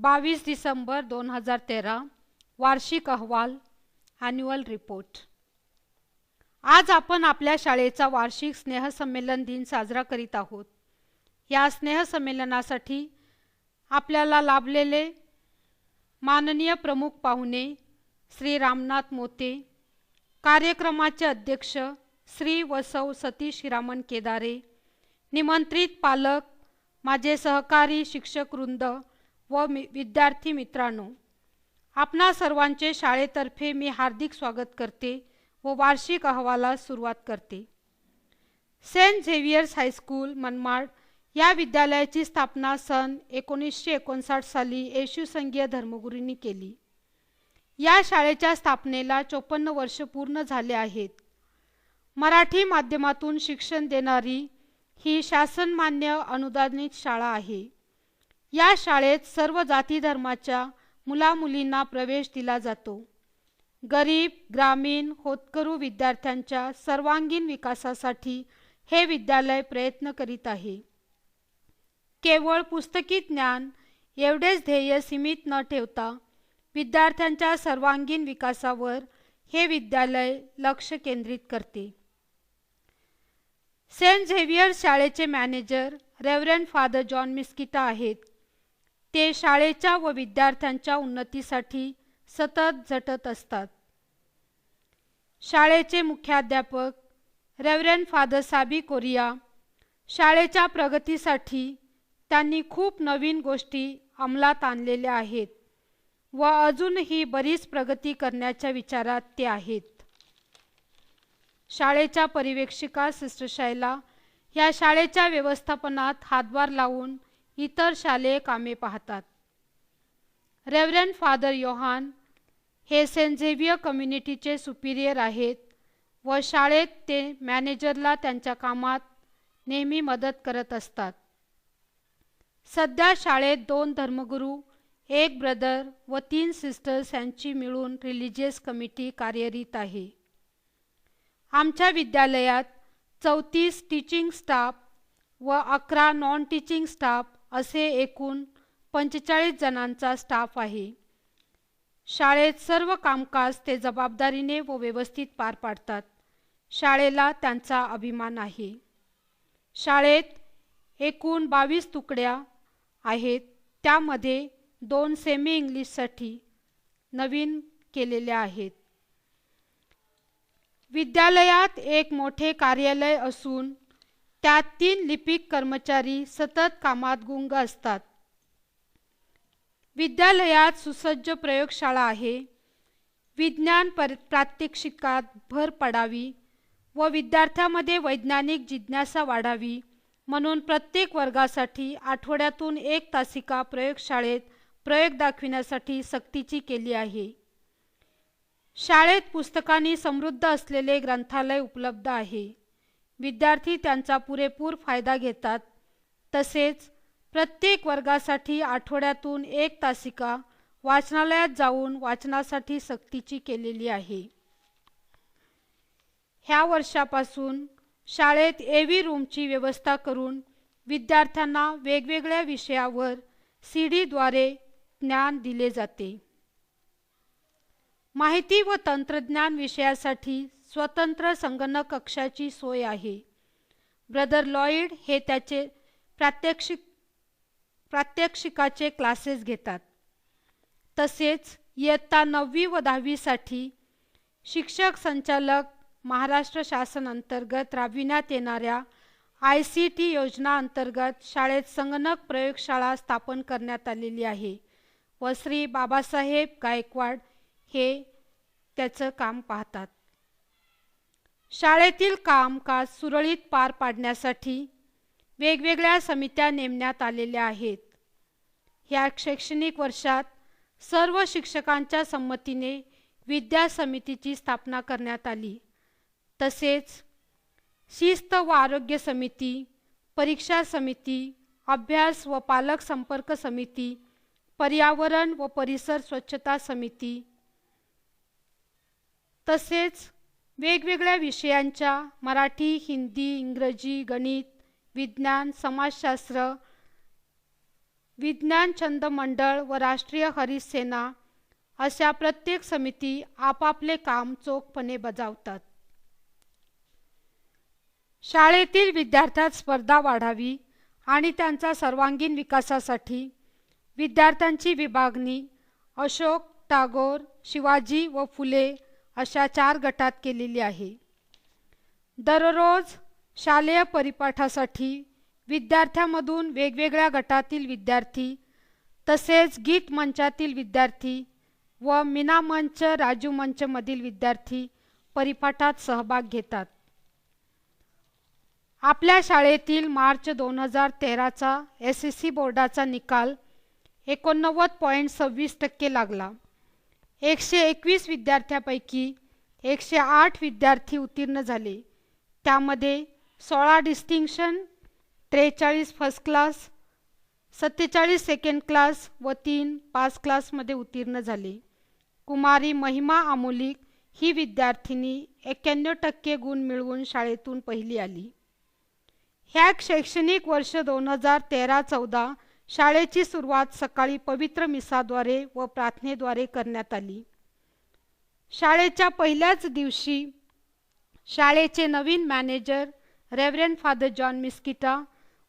22 डिसेंबर 2013 वार्षिक अहवाल annual report. आज आपण आपल्या शाळेचा वार्षिक स्नेहसंमेलन दिन साजरा करीत आहोत। या स्नेहसंमेलनासाठी आपल्याला लाभलेले माननीय प्रमुख पाहुणे श्री रामनाथ मोते, कार्यक्रमाचे अध्यक्ष श्री वसव सतीश हिरामण केदारे, निमंत्रित पालक, माझे सहकारी शिक्षक वृंद व विद्यार्थी मित्रांनो, आपणा सर्वांचे शाळेतर्फे मी हार्दिक स्वागत करते व वार्षिक अहवालास सुरुवात करते। सेंट झेवियर्स हायस्कूल मनमाड या विद्यालयाची स्थापना सन 1959 साली येशू संघीय धर्मगुरूंनी केली। या शाळेच्या स्थापनेला 54 वर्ष पूर्ण झाले आहेत। मराठी माध्यमातून शिक्षण देणारी ही शासनमान्य अनुदानित शाळा आहे। या शाळेत सर्व जाती धर्माच्या मुलामुलींना प्रवेश दिला जातो। गरीब, ग्रामीण, होतकरू विद्यार्थ्यांच्या सर्वांगीण विकासासाठी हे विद्यालय प्रयत्न करीत आहे। केवळ पुस्तकी ज्ञान एवढेच ध्येय सीमित न ठेवता विद्यार्थ्यांच्या सर्वांगीण विकासावर हे विद्यालय लक्ष केंद्रित करते। सेंट झेवियर्स शाळेचे manager reverend father John Miskita आहेत। ते शाळेच्या व विद्यार्थ्यांच्या उन्नतीसाठी सतत झटत असतात। शाळेचे मुख्याध्यापक रेव्हरंड फादर साबी कोरिया, शाळेच्या प्रगतीसाठी त्यांनी खूप नवीन गोष्टी अंमलात आणलेल्या आहेत व अजूनही बरीच प्रगती करण्याच्या विचारात ते आहेत। शाळेच्या परिवेक्षिका सिस्टर शैला या शाळेच्या व्यवस्थापनात हातभार लावून इतर शालेय कामे पाहतात। रेव्हरंड फादर योहान हे सेंट झेवियर कम्युनिटीचे सुपिरियर आहेत व शाळेत ते मॅनेजरला त्यांच्या कामात नेहमी मदत करत असतात। सध्या शाळेत 2 धर्मगुरू, 1 ब्रदर व 3 सिस्टर्स यांची मिळून रिलिजियस कमिटी कार्यरत आहे। आमच्या विद्यालयात 34 टीचिंग स्टाफ व 11 नॉन टीचिंग स्टाफ असे एकूण 45 जणांचा स्टाफ आहे। शाळेत सर्व कामकाज ते जबाबदारीने व व्यवस्थित पार पाडतात। शाळेला त्यांचा अभिमान आहे। शाळेत एकूण 22 तुकड्या आहेत, त्यामध्ये 2 सेमी इंग्लिशसाठी नवीन केलेल्या आहेत। विद्यालयात एक मोठे कार्यालय असून त्यात 3 लिपिक कर्मचारी सतत कामात गुंग असतात। विद्यालयात सुसज्ज प्रयोगशाळा आहे। विज्ञान प्रात्यक्षिकात भर पडावी व विद्यार्थ्यांमध्ये वैज्ञानिक जिज्ञासा वाढावी म्हणून प्रत्येक वर्गासाठी आठवड्यातून 1 तासिका प्रयोगशाळेत प्रयोग दाखविण्यासाठी सक्तीची केली आहे। शाळेत पुस्तकांनी समृद्ध असलेले ग्रंथालय उपलब्ध आहे। विद्यार्थी त्यांचा पुरेपूर फायदा घेतात। तसेच प्रत्येक वर्गासाठी आठवड्यातून 1 तासिका वाचनालयात जाऊन वाचनासाठी सक्तीची केलेली आहे। ह्या वर्षापासून शाळेत एव्ही रूमची व्यवस्था करून विद्यार्थ्यांना वेगवेगळ्या विषयावर सीडीद्वारे ज्ञान दिले जाते। माहिती व तंत्रज्ञान विषयासाठी स्वतंत्र संगणक कक्षाची सोय आहे। ब्रदर लॉईड हे त्याचे प्रात्यक्षिकाचे क्लासेस घेतात। तसेच इयत्ता 9वी व 10वी साठी शिक्षक संचालक महाराष्ट्र शासन अंतर्गत राबविण्यात येणाऱ्या ICT योजना अंतर्गत शाळेत संगणक प्रयोगशाळा स्थापन करण्यात आलेली आहे व श्री बाबासाहेब गायकवाड हे त्याचं काम पाहतात। शाळेतील कामकाज सुरळीत पार पाडण्यासाठी वेगवेगळ्या समित्या नेमण्यात आलेल्या आहेत। ह्या शैक्षणिक वर्षात सर्व शिक्षकांच्या संमतीने विद्या समितीची स्थापना करण्यात आली। तसेच शिस्त व आरोग्य समिती, परीक्षा समिती, अभ्यास व पालक संपर्क समिती, पर्यावरण व परिसर स्वच्छता समिती, तसेच वेगवेगळ्या विषयांच्या मराठी, हिंदी, इंग्रजी, गणित, विज्ञान, समाजशास्त्र विज्ञान छंद मंडळ व राष्ट्रीय हरित सेना अशा प्रत्येक समिती आपापले काम चोखपणे बजावतात. शाळेतील विद्यार्थ्यांत स्पर्धा वाढावी आणि त्यांचा सर्वांगीण विकासासाठी विद्यार्थ्यांची विभागणी अशोक, टागोर, शिवाजी व फुले अशा 4 गटात केलेली आहे. दररोज शालेय परिपाठासाठी विद्यार्थ्यांमधून वेगवेगळ्या गटातील विद्यार्थी तसेच गीत मंचातील विद्यार्थी व मीना मंच, राजू मंच मधील विद्यार्थी परिपाठात सहभाग घेतात. आपल्या शाळेतील मार्च 2013चा SSC बोर्डाचा निकाल 89.26% लागला. 121 विद्यार्थ्यांपैकी 108 विद्यार्थी उत्तीर्ण झाले. त्यामध्ये 16 distinction, 43 first class, 47 second class व 3 पास क्लासमध्ये उत्तीर्ण झाले. कुमारी महिमा आमोलिक ही विद्यार्थिनी 91% गुण मिळवून शाळेतून पहिली आली. ह्या शैक्षणिक वर्ष 2013-14 शाळेची सुरुवात सकाळी पवित्र मिसाद्वारे व प्रार्थनेद्वारे करण्यात आली. शाळेच्या पहिल्याच दिवशी शाळेचे नवीन manager reverend father John Miskita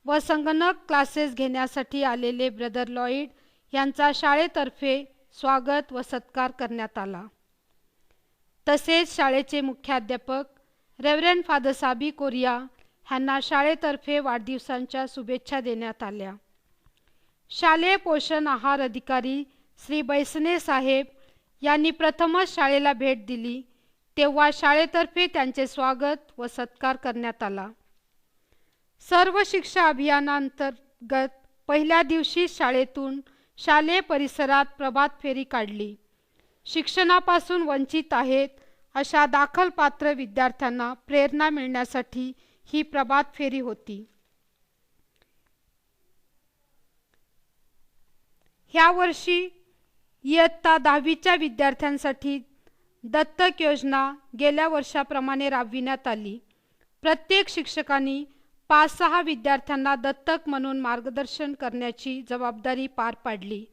व संगणक क्लासेस घेण्यासाठी आलेले ब्रदर लॉईड यांचा शाळेतर्फे स्वागत व सत्कार करण्यात आला. तसेच शाळेचे मुख्याध्यापक रेव्हरंड फादर साबी कोरिया ह्यांना शाळेतर्फे वाढदिवसांच्या शुभेच्छा देण्यात आल्या. शालेय पोषण आहार अधिकारी श्री बैसने साहेब यांनी प्रथमच शाळेला भेट दिली तेव्हा शाळेतर्फे त्यांचे स्वागत व सत्कार करण्यात आला. सर्व शिक्षा अभियानांतर्गत पहिल्या दिवशी शाळेतून शालेय परिसरात प्रभात फेरी काढली. शिक्षणापासून वंचित आहेत अशा दाखलपात्र विद्यार्थ्यांना प्रेरणा मिळण्यासाठी ही प्रभात फेरी होती. ह्या वर्षी इयत्ता 10वीच्या विद्यार्थ्यांसाठी दत्तक योजना गेल्या वर्षाप्रमाणे राबविण्यात आली. प्रत्येक शिक्षकांनी 5-6 विद्यार्थ्यांना दत्तक म्हणून मार्गदर्शन करण्याची जबाबदारी पार पाडली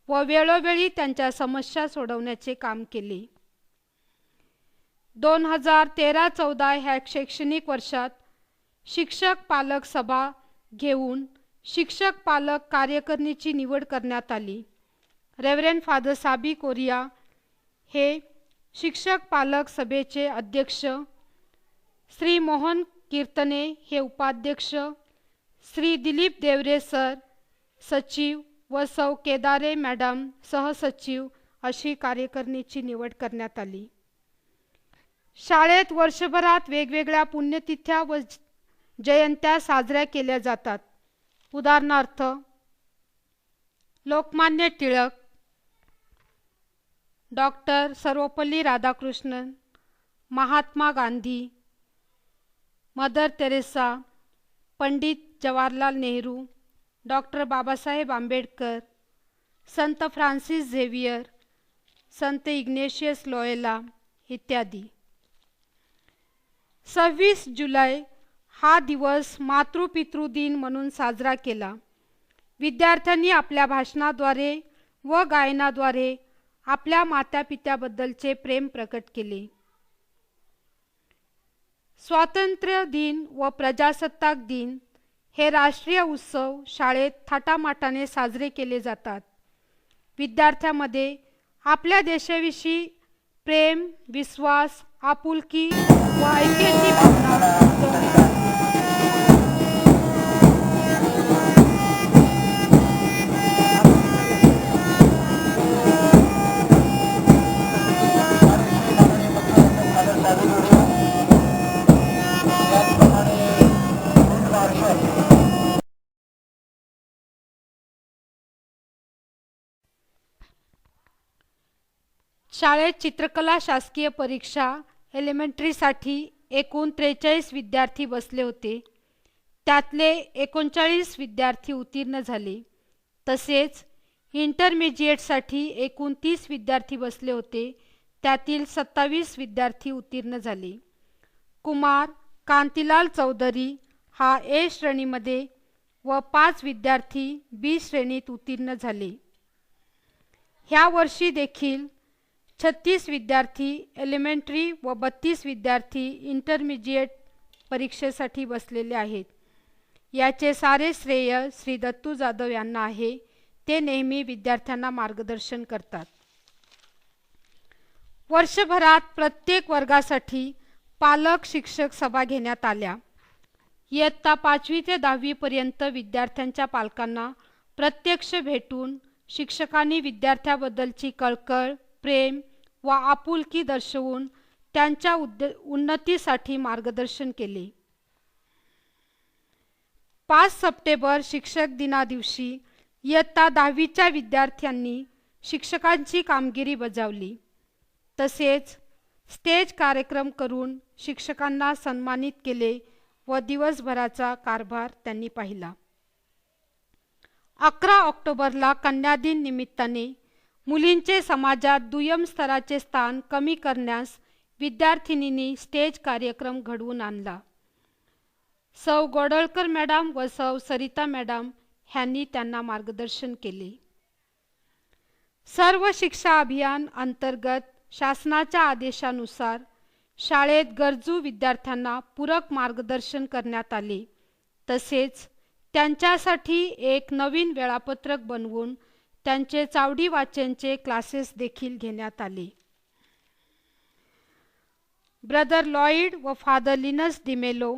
व वेळोवेळी त्यांच्या समस्या सोडवण्याचे काम केले. 2013-14 ह्या शैक्षणिक वर्षात शिक्षक पालक सभा घेऊन शिक्षक पालक कार्यकारिणीची निवड करण्यात आली. रेव्हरंड फादर साबी कोरिया हे शिक्षक पालक सभेचे अध्यक्ष, श्री मोहन कीर्तने हे उपाध्यक्ष, श्री दिलीप देवरे सर सचिव व सौ केदारे मॅडम सहसचिव अशी कार्यकारिणीची निवड करण्यात आली. शाळेत वर्षभरात वेगवेगळ्या पुण्यतिथ्या व जयंत्या साजऱ्या केल्या जातात. उदाहरणार्थ Lokmanya Tilak, doctor Sarvepalli Radhakrishnan, Mahatma Gandhi, mother Teresa, Pandit Jawaharlal Nehru, doctor Babasaheb Ambedkar, संत फ्रान्सिस झेवियर, संत इग्नेशियस लोयोला इत्यादी. 26 जुलै हा दिवस मातृपितृ दिन म्हणून साजरा केला. विद्यार्थ्यांनी आपल्या भाषणाद्वारे व गायनाद्वारे आपल्या मातापित्याबद्दलचे प्रेम प्रकट केले. स्वातंत्र्य दिन व प्रजासत्ताक दिन हे राष्ट्रीय उत्सव शाळेत थाटामाटाने साजरे केले जातात. विद्यार्थ्यांमध्ये आपल्या देशाविषयी प्रेम, विश्वास, आपुलकी व ऐक्याची भावना जगतात. शाळेत चित्रकला शासकीय परीक्षा एलिमेंटरीसाठी एकूण 43 विद्यार्थी बसले होते. त्यातले 39 विद्यार्थी उत्तीर्ण झाले. तसेच इंटरमिजिएटसाठी एकूण 30 विद्यार्थी बसले होते. त्यातील 27 विद्यार्थी उत्तीर्ण झाले. कुमार कांतीलाल चौधरी हा ए श्रेणीमध्ये व 5 विद्यार्थी बी श्रेणीत उत्तीर्ण झाले. ह्या वर्षी देखील 36 विद्यार्थी एलिमेंटरी व 32 विद्यार्थी इंटरमिजिएट परीक्षेसाठी बसलेले आहेत. याचे सारे श्रेय श्री दत्तू जाधव यांना आहे. ते नेहमी विद्यार्थ्यांना मार्गदर्शन करतात. वर्षभरात प्रत्येक वर्गासाठी पालक शिक्षक सभा घेण्यात आल्या. इयत्ता 5वी ते 10वी पर्यंत विद्यार्थ्यांच्या पालकांना प्रत्यक्ष भेटून शिक्षकांनी विद्यार्थ्याबद्दलची कळकळ, प्रेम व आपुलकी दर्शवून त्यांच्या उन्नतीसाठी मार्गदर्शन केले. 5 सप्टेंबर शिक्षक दिना दिवशी इयत्ता 10वीच्या विद्यार्थ्यांनी शिक्षकांची कामगिरी बजावली. तसेच स्टेज कार्यक्रम करून शिक्षकांना सन्मानित केले व दिवसभराचा कारभार त्यांनी पाहिला. 11 ऑक्टोबरला कन्या दिन निमित्ताने मुलींचे समाजात दुय्यम स्तराचे स्थान कमी करण्यास विद्यार्थिनींनी स्टेज कार्यक्रम घडवून आणला. सौ गोडळकर मॅडम व सौ सरिता मॅडम ह्यांनी त्यांना मार्गदर्शन केले. सर्व शिक्षा अभियान अंतर्गत शासनाच्या आदेशानुसार शाळेत गरजू विद्यार्थ्यांना पूरक मार्गदर्शन करण्यात आले. तसेच त्यांच्यासाठी एक नवीन वेळापत्रक बनवून त्यांचे चावडी वाचनचे क्लासेस देखील घेण्यात आले. ब्रदर लॉईड व फादर लिनस डिमेलो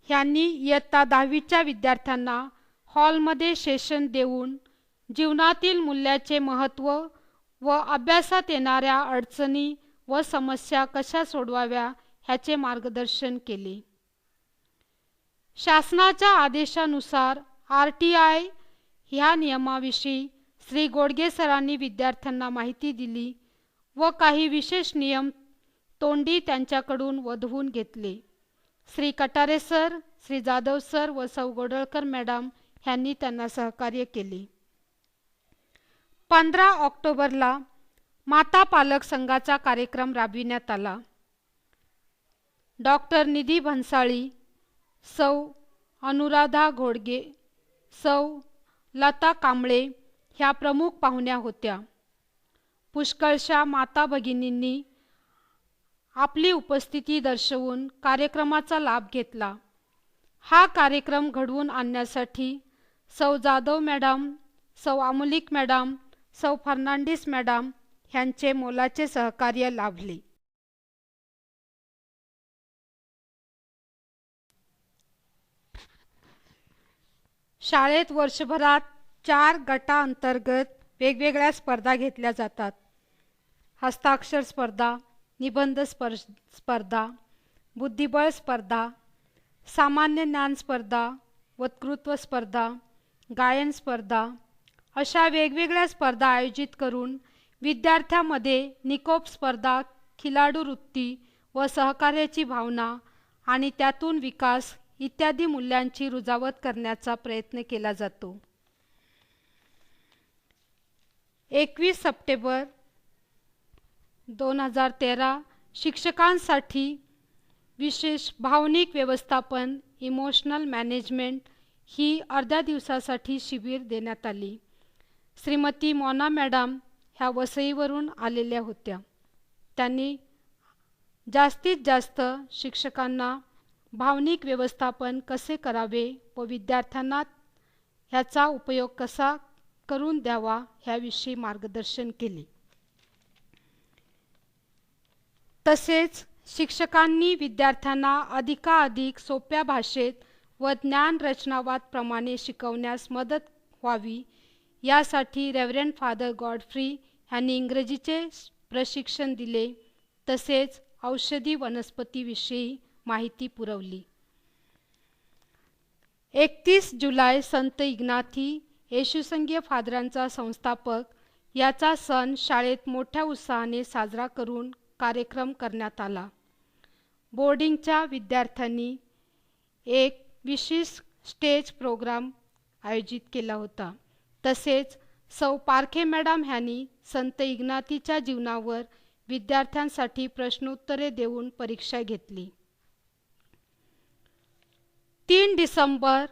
यांनी इयत्ता 10वीच्या विद्यार्थ्यांना हॉलमध्ये सेशन देऊन जीवनातील मूल्याचे महत्त्व व अभ्यासात येणाऱ्या अडचणी व समस्या कशा सोडवाव्या ह्याचे मार्गदर्शन केले. शासनाच्या आदेशानुसार RTI ह्या नियमाविषयी श्री गोडगे सरांनी विद्यार्थ्यांना माहिती दिली व काही विशेष नियम तोंडी त्यांच्याकडून वधवून घेतले. श्री कटारे सर, श्री जाधव सर व सौ गोडळकर मॅडम यांनी त्यांना सहकार्य केले. 15 ऑक्टोबरला माता पालक संघाचा कार्यक्रम राबविण्यात आला. डॉक्टर निधी भन्साळी, सौ अनुराधा घोडगे, सौ लता कांबळे ह्या प्रमुख पाहुण्या होत्या. पुष्कळशा माता भगिनींनी आपली उपस्थिती दर्शवून कार्यक्रमाचा लाभ घेतला. हा कार्यक्रम घडवून आणण्यासाठी सौ जाधव मॅडम, सौ अमोलिक मॅडम, सौ फर्नांडिस मॅडम ह्यांचे मोलाचे सहकार्य लाभले. शाळेत वर्षभरात 4 गटांतर्गत वेगवेगळ्या स्पर्धा घेतल्या जातात. हस्ताक्षर स्पर्धा, निबंध स्पर्धा, बुद्धिबळ स्पर्धा, सामान्य ज्ञान स्पर्धा, वक्तृत्व स्पर्धा, गायन स्पर्धा अशा वेगवेगळ्या स्पर्धा आयोजित करून विद्यार्थ्यांमध्ये निकोप स्पर्धा, खिलाडू वृत्ती व सहकार्याची भावना आणि त्यातून विकास इत्यादी मूल्यांची रुजावत करण्याचा प्रयत्न केला जातो. 21 सप्टेंबर 2013 शिक्षकांसाठी विशेष भावनिक व्यवस्थापन इमोशनल मॅनेजमेंट ही अर्ध्या दिवसासाठी शिबिर देण्यात आली. श्रीमती मोना मॅडम ह्या वसईवरून आलेल्या होत्या. त्यांनी जास्तीत जास्त शिक्षकांना भावनिक व्यवस्थापन कसे करावे व विद्यार्थ्यांना ह्याचा उपयोग कसा करून द्यावा ह्याविषयी मार्गदर्शन केले. तसेच शिक्षकांनी विद्यार्थ्यांना अधिकाधिक सोप्या भाषेत व ज्ञान रचनावाद प्रमाणे शिकवण्यास मदत व्हावी यासाठी रेव्हरंड फादर गॉडफ्री यांनी इंग्रजीचे प्रशिक्षण दिले. तसेच औषधी वनस्पतीविषयी माहिती पुरवली. 31 जुलै संत इग्नाथी येशूसंघीय फादरांचा संस्थापक याचा सण शाळेत मोठ्या उत्साहाने साजरा करून कार्यक्रम करण्यात आला. बोर्डिंगच्या विद्यार्थ्यांनी एक विशिष्ट स्टेज प्रोग्राम आयोजित केला होता. तसेच सौ पारखे मॅडम ह्यांनी संत इग्नाथीच्या जीवनावर विद्यार्थ्यांसाठी प्रश्नोत्तरे देऊन परीक्षा घेतली. 3 डिसेंबर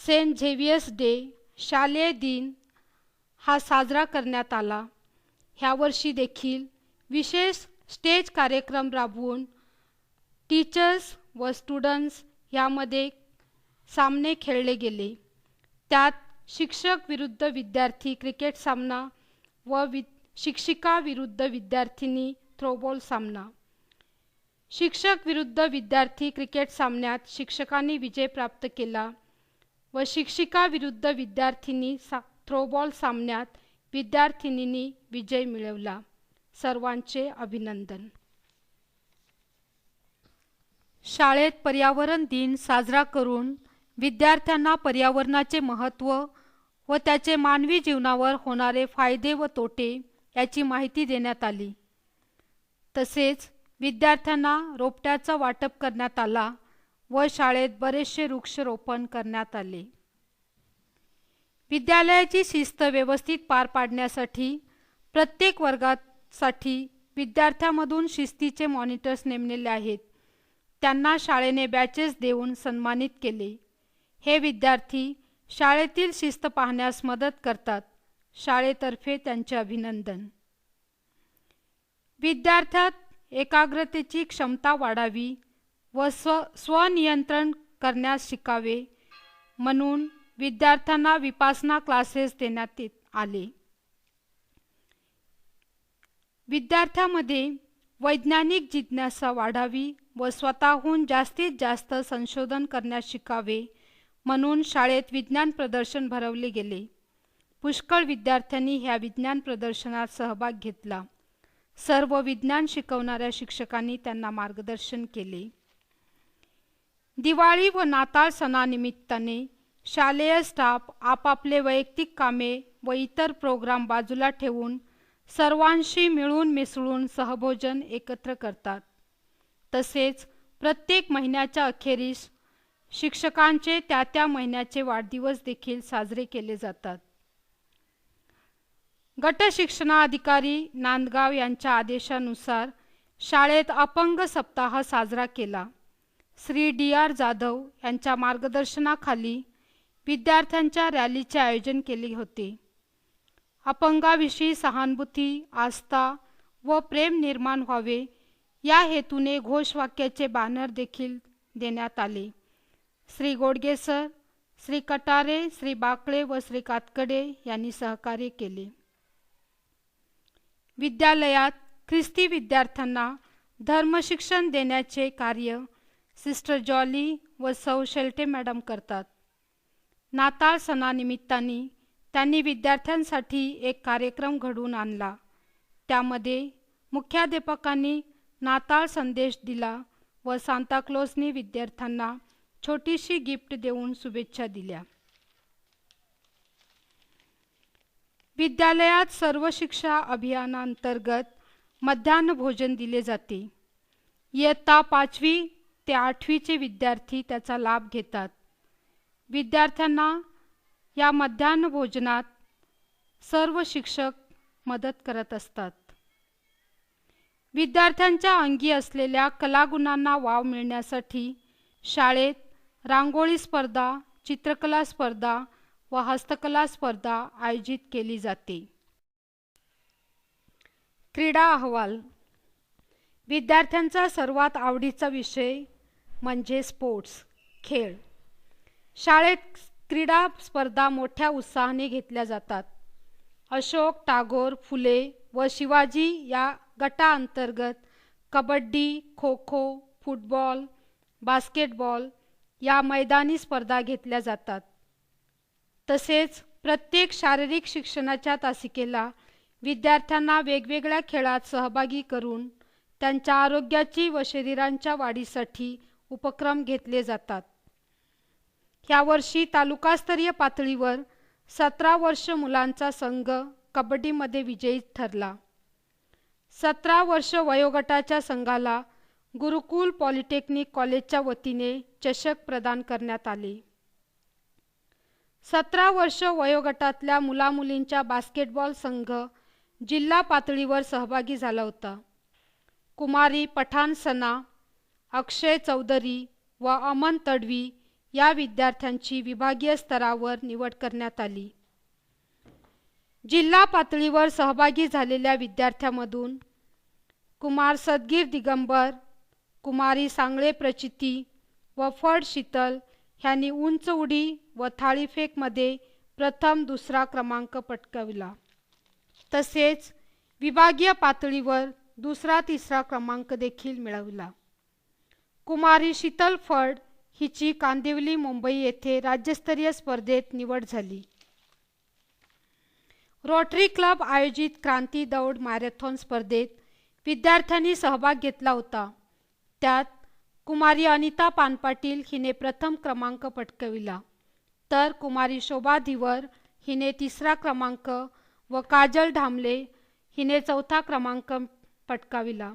सेंट झेवियर्स डे शालेय दिन हा साजरा करण्यात आला. ह्या वर्षी देखील विशेष स्टेज कार्यक्रम राबवून टीचर्स व स्टुडंट्स यामध्ये सामने खेळले गेले. त्यात शिक्षक विरुद्ध विद्यार्थी क्रिकेट सामना व शिक्षिका विरुद्ध विद्यार्थिनी थ्रोबॉल सामना. शिक्षक विरुद्ध विद्यार्थी क्रिकेट सामन्यात शिक्षकांनी विजय प्राप्त केला व शिक्षिका विरुद्ध विद्यार्थिनी थ्रोबॉल सामन्यात विद्यार्थिनींनी विजय मिळवला. सर्वांचे अभिनंदन. शाळेत पर्यावरण दिन साजरा करून विद्यार्थ्यांना पर्यावरणाचे महत्त्व व त्याचे मानवी जीवनावर होणारे फायदे व तोटे याची माहिती देण्यात आली. तसेच विद्यार्थ्यांना रोपट्याचं वाटप करण्यात आला व शाळेत बरेचसे वृक्षारोपण करण्यात आले. विद्यालयाची शिस्त व्यवस्थित पार पाडण्यासाठी प्रत्येक वर्गासाठी विद्यार्थ्यांमधून शिस्तीचे मॉनिटर्स नेमलेले आहेत. त्यांना शाळेने बॅचेस देऊन सन्मानित केले. हे विद्यार्थी शाळेतील शिस्त पाहण्यास मदत करतात. शाळेतर्फे त्यांचे अभिनंदन. विद्यार्थ्यात एकाग्रतेची क्षमता वाढावी व स्वनियंत्रण करण्यास शिकावे म्हणून विद्यार्थ्यांना विपासना क्लासेस देण्यात आले. विद्यार्थ्यांमध्ये वैज्ञानिक जिज्ञासा वाढावी व स्वतःहून जास्तीत जास्त संशोधन करण्यास शिकावे म्हणून शाळेत विज्ञान प्रदर्शन भरवले गेले. पुष्कळ विद्यार्थ्यांनी ह्या विज्ञान प्रदर्शनात सहभाग घेतला. सर्व विज्ञान शिकवणाऱ्या शिक्षकांनी त्यांना मार्गदर्शन केले. दिवाळी व नाताळ सणानिमित्ताने शालेय स्टाफ आपापले वैयक्तिक कामे व इतर प्रोग्राम बाजूला ठेवून सर्वांशी मिळून मिसळून सहभोजन एकत्र करतात. तसेच प्रत्येक महिन्याच्या अखेरीस शिक्षकांचे त्या महिन्याचे वाढदिवस देखील साजरे केले जातात. गट शिक्षणाधिकारी नांदगाव यांच्या आदेशानुसार शाळेत अपंग सप्ताह साजरा केला. श्री DR जाधव यांच्या मार्गदर्शनाखाली विद्यार्थ्यांच्या रॅलीचे आयोजन केले होते. अपंगाविषयी सहानुभूती, आस्था व प्रेम निर्माण व्हावे या हेतूने घोषवाक्याचे बॅनर देखील देण्यात आले. श्री गोडगे सर, श्री कटारे, श्री बाकळे व श्री कातकडे यांनी सहकार्य केले. विद्यालयात ख्रिस्ती विद्यार्थ्यांना धर्मशिक्षण देण्याचे कार्य सिस्टर जॉली व सौ शेल्टे मॅडम करतात. नाताळ सणानिमित्ताने त्यांनी विद्यार्थ्यांसाठी एक कार्यक्रम घडवून आणला. त्यामध्ये मुख्याध्यापकांनी नाताळ संदेश दिला व सांताक्लॉजनी विद्यार्थ्यांना छोटीशी गिफ्ट देऊन शुभेच्छा दिल्या. विद्यालयात सर्व शिक्षा अभियानांतर्गत मध्यान्ह भोजन दिले जाते. इयत्ता 5वी ते 8वीचे विद्यार्थी त्याचा लाभ घेतात. विद्यार्थ्यांना या मध्यान्ह भोजनात सर्व शिक्षक मदत करत असतात. विद्यार्थ्यांच्या अंगी असलेल्या कलागुणांना वाव मिळण्यासाठी शाळेत रांगोळी स्पर्धा, चित्रकला स्पर्धा व हस्तकला स्पर्धा आयोजित केली जाते. क्रीडा अहवाल. विद्यार्थ्यांचा सर्वात आवडीचा विषय म्हणजे स्पोर्ट्स, खेळ. शाळेत क्रीडा स्पर्धा मोठ्या उत्साहाने घेतल्या जातात. अशोक, टागोर, फुले व शिवाजी या गटाअंतर्गत कबड्डी, खो खो, फुटबॉल, बास्केटबॉल या मैदानी स्पर्धा घेतल्या जातात. तसेच प्रत्येक शारीरिक शिक्षणाच्या तासिकेला विद्यार्थ्यांना वेगवेगळ्या खेळात सहभागी करून त्यांच्या आरोग्याची व शरीरांच्या वाढीसाठी उपक्रम घेतले जातात. यावर्षी तालुकास्तरीय पातळीवर 17 वर्ष मुलांचा संघ कबड्डीमध्ये विजयी ठरला. 17 वर्ष वयोगटाच्या संघाला गुरुकुल पॉलिटेक्निक कॉलेजच्या वतीने चषक प्रदान करण्यात आले. 17 वर्ष वयोगटातल्या मुलामुलींचा बास्केटबॉल संघ जिल्हा पातळीवर सहभागी झाला होता. कुमारी पठाण सना, अक्षय चौधरी व अमन तडवी या विद्यार्थ्यांची विभागीय स्तरावर निवड करण्यात आली. जिल्हा पातळीवर सहभागी झालेल्या विद्यार्थ्यांमधून कुमार सदगीर दिगंबर, कुमारी सांगळे प्रचिती व फड शीतल ह्यांनी उंच उडी व थाळीफेकमध्ये प्रथम दुसरा क्रमांक पटकाविला. तसेच विभागीय पातळीवर दुसरा तिसरा क्रमांक देखील मिळविला. कुमारी शीतल फड हिची कांदिवली मुंबई येथे राज्यस्तरीय स्पर्धेत निवड झाली. रोटरी क्लब आयोजित क्रांती दौड मॅरेथॉन स्पर्धेत विद्यार्थ्यांनी सहभाग घेतला होता. त्यात कुमारी अनिता पानपाटील हिने प्रथम क्रमांक पटकाविला, तर कुमारी शोभा धीवर हिने तिसरा क्रमांक व काजल ढामले हिने चौथा क्रमांक पटकाविला.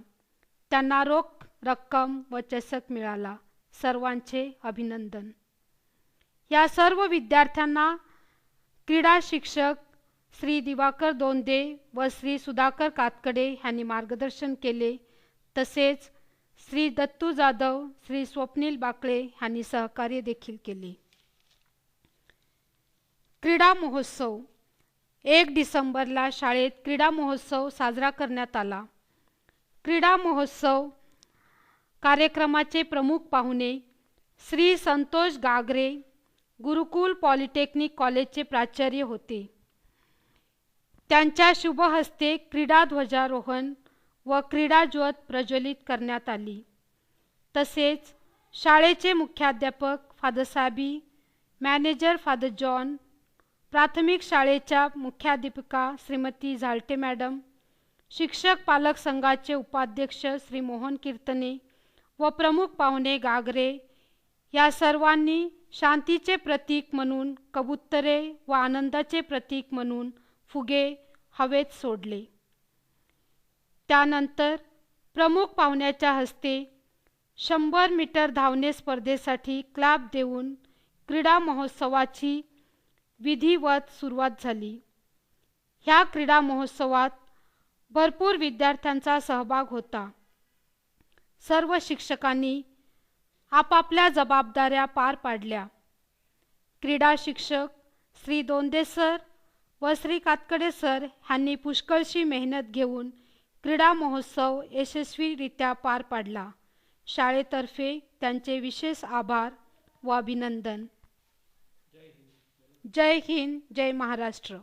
त्यांना रोख रक्कम व चषक मिळाला. सर्वांचे अभिनंदन. या सर्व विद्यार्थ्यांना क्रीडा शिक्षक श्री दिवाकर दोंदे व श्री सुधाकर कातकडे यांनी मार्गदर्शन केले. तसेच श्री दत्तू जाधव, श्री स्वप्नील बाकळे यांनी सहकार्य देखील केले. क्रीडा महोत्सव 1 डिसेंबरला शाळेत क्रीडा महोत्सव साजरा करण्यात आला. क्रीडा महोत्सव कार्यक्रमाचे प्रमुख पाहुणे श्री संतोष गागरे, गुरुकुल पॉलिटेक्निक कॉलेजचे प्राचार्य होते. त्यांच्या शुभ हस्ते क्रीडा ध्वजारोहण व क्रीडा ज्योत प्रज्वलित करण्यात आली. तसेच शाळेचे मुख्याध्यापक फादर साबी, मॅनेजर फादर जॉन, प्राथमिक शाळेच्या मुख्याध्यापिका श्रीमती झालटे मॅडम, शिक्षक पालक संघाचे उपाध्यक्ष श्री मोहन कीर्तने व प्रमुख पाहुणे गागरे या सर्वांनी शांतीचे प्रतीक म्हणून कबुतरे व आनंदाचे प्रतीक म्हणून फुगे हवेत सोडले. त्यानंतर प्रमुख पाहुण्याच्या हस्ते 100 मीटर धावणे स्पर्धेसाठी क्लॅप देऊन क्रीडा महोत्सवाची विधिवत सुरुवात झाली. ह्या क्रीडा महोत्सवात भरपूर विद्यार्थ्यांचा सहभाग होता. सर्व शिक्षकांनी आपापल्या जबाबदाऱ्या पार पाडल्या. क्रीडा शिक्षक श्री दोंदे सर व श्री कातकडे सर यांनी पुष्कळशी मेहनत घेऊन क्रीडा महोत्सव यशस्वीरित्या पार पाडला. शाळेतर्फे त्यांचे विशेष आभार व अभिनंदन. जय हिंद, जय महाराष्ट्र.